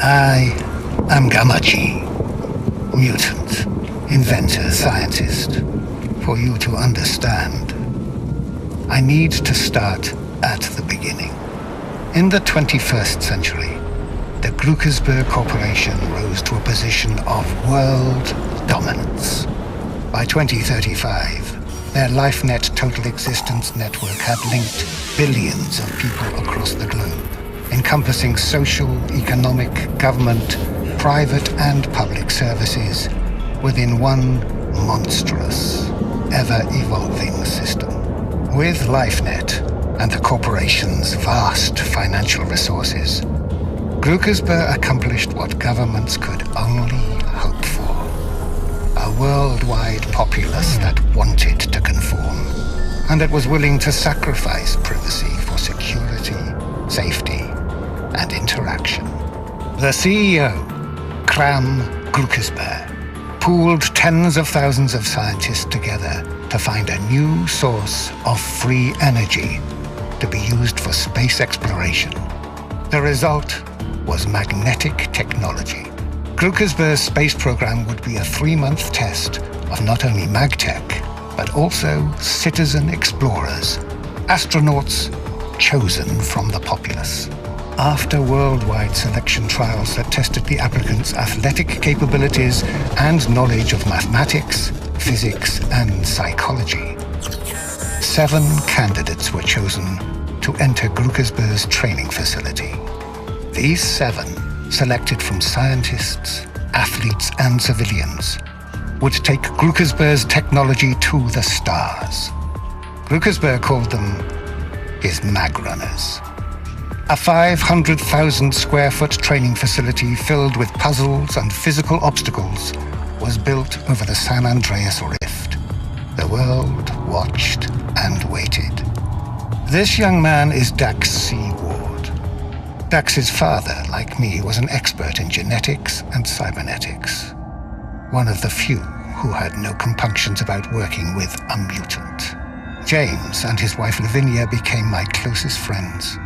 I am Gamachi, mutant, inventor, scientist. For you to understand, I need to start at the beginning. In the 21st century, the Grukersberg Corporation rose to a position of world dominance. By 2035, their LifeNet Total Existence Network had linked billions of people across the globe, encompassing social, economic, government, private and public services within one monstrous, ever-evolving system. With LifeNet and the corporation's vast financial resources, Grukersberg accomplished what governments could only hope for. A worldwide populace that wanted to conform, and that was willing to sacrifice privacy for security, safety, and interaction. The CEO, Kram Grukersberg, pooled tens of thousands of scientists together to find a new source of free energy to be used for space exploration. The result was magnetic technology. Grukersberg's space program would be a 3-month test of not only MagTech, but also citizen explorers, astronauts chosen from the populace. After worldwide selection trials that tested the applicants' athletic capabilities and knowledge of mathematics, physics, and psychology, 7 candidates were chosen to enter Grukersberg's training facility. These 7, selected from scientists, athletes, and civilians, would take Grukersberg's technology to the stars. Grukersberg called them his Magrunners. A 500,000 square foot training facility filled with puzzles and physical obstacles was built over the San Andreas Rift. The world watched and waited. This young man is Dax C. Ward. Dax's father, like me, was an expert in genetics and cybernetics. One of the few who had no compunctions about working with a mutant. James and his wife Lavinia became my closest friends.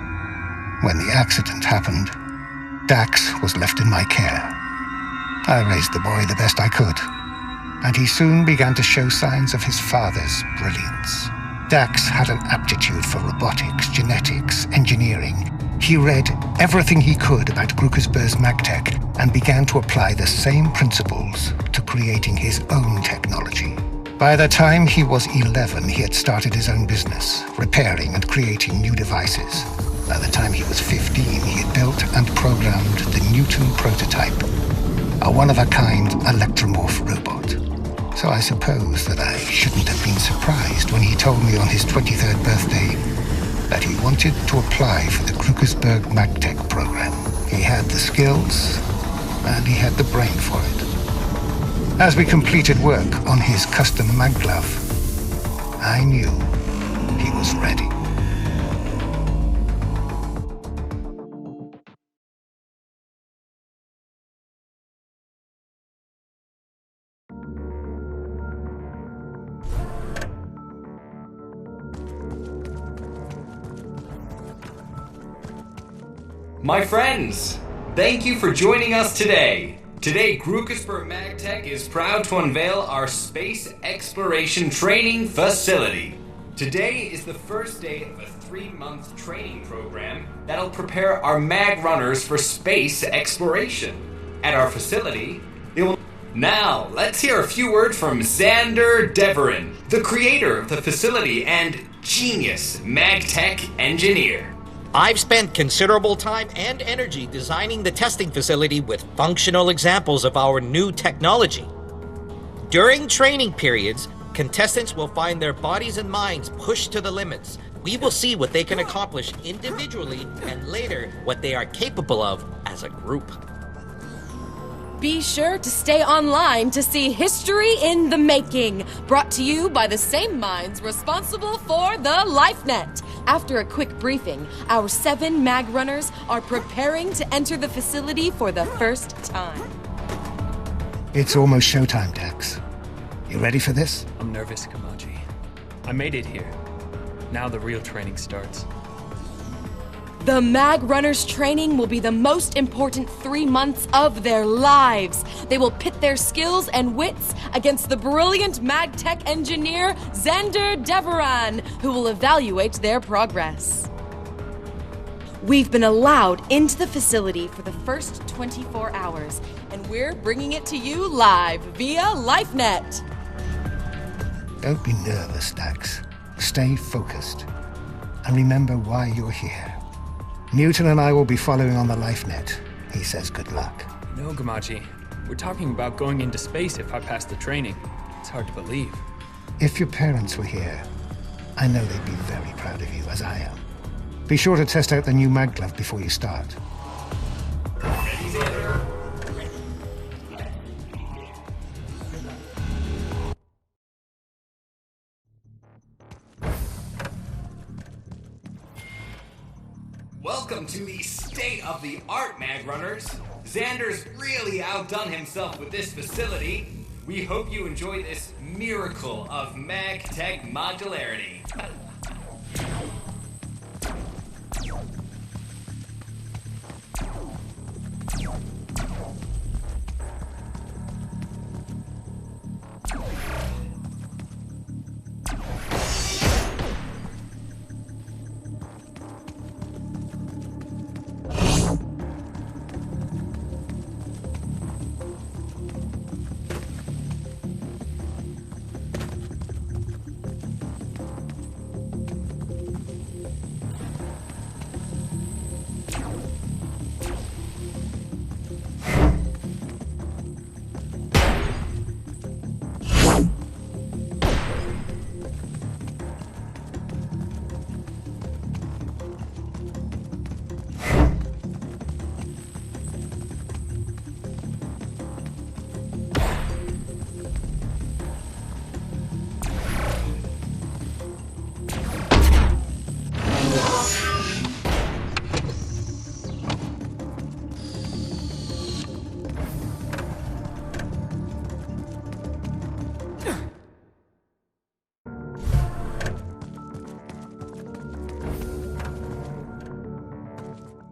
When the accident happened, Dax was left in my care. I raised the boy the best I could, and he soon began to show signs of his father's brilliance. Dax had an aptitude for robotics, genetics, engineering. He read everything he could about Grukersberg's MagTech and began to apply the same principles to creating his own technology. By the time he was 11, he had started his own business, repairing and creating new devices. By the time he was 15, he had built and programmed the Newton prototype, a one-of-a-kind electromorph robot. So I suppose that I shouldn't have been surprised when he told me on his 23rd birthday that he wanted to apply for the Grukersberg MagTech program. He had the skills, and he had the brain for it. As we completed work on his custom mag glove, I knew he was ready. My friends, thank you for joining us today. Today, Grukersberg MagTech is proud to unveil our space exploration training facility. Today is the first day of a 3-month training program that'll prepare our Magrunners for space exploration. At our facility, they will... Now, let's hear a few words from Xander Deverin, the creator of the facility and genius MagTech engineer. I've spent considerable time and energy designing the testing facility with functional examples of our new technology. During training periods, contestants will find their bodies and minds pushed to the limits. We will see what they can accomplish individually and later what they are capable of as as a group. Be sure to stay online to see History in the Making, brought to you by the same minds responsible for the LifeNet. After a quick briefing, our 7 Magrunners are preparing to enter the facility for the first time. It's almost showtime, Dax. You ready for this? I'm nervous, Kamachi. I made it here. Now the real training starts. The Magrunners' training will be the most important 3 months of their lives. They will pit their skills and wits against the brilliant MagTech engineer, Xander Deveran, who will evaluate their progress. We've been allowed into the facility for the first 24 hours, and we're bringing it to you live via LifeNet. Don't be nervous, Dax. Stay focused. And remember why you're here. Newton and I will be following on the LifeNet. He says good luck. No, Kamachi. We're talking about going into space if I pass the training. It's hard to believe. If your parents were here, I know they'd be very proud of you, as I am. Be sure to test out the new mag glove before you start. Welcome to the state-of-the-art Magrunners. Xander's really outdone himself with this facility. We hope you enjoy this miracle of MagTech modularity.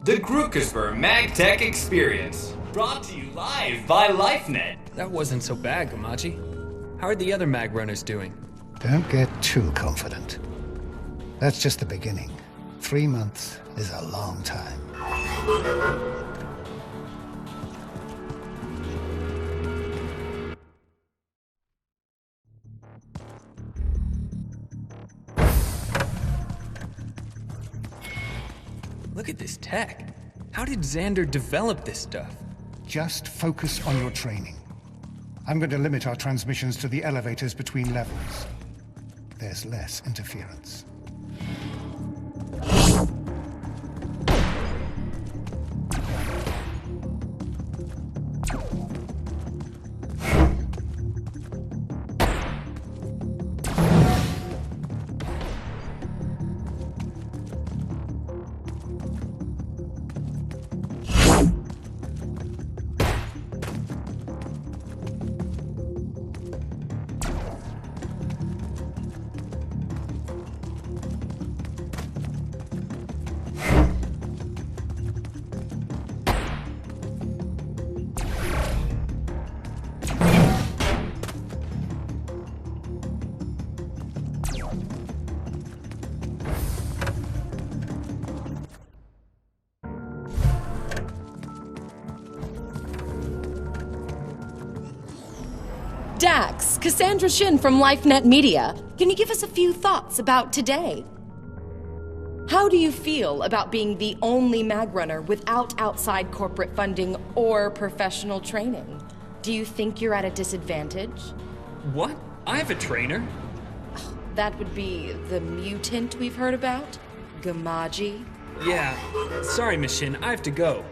The Grukersburg MagTech Experience, brought to you live by LifeNet. That wasn't so bad, Kamachi. How are the other Magrunners doing? Don't get too confident. That's just the beginning. 3 months is a long time. Look at this tech. How did Xander develop this stuff? Just focus on your training. I'm going to limit our transmissions to the elevators between levels. There's less interference. Dax, Cassandra Shin from LifeNet Media. Can you give us a few thoughts about today? How do you feel about being the only Magrunner without outside corporate funding or professional training? Do you think you're at a disadvantage? What? I have a trainer? That would be the mutant we've heard about? Gamaji? Yeah. Sorry, Miss Shin, I have to go.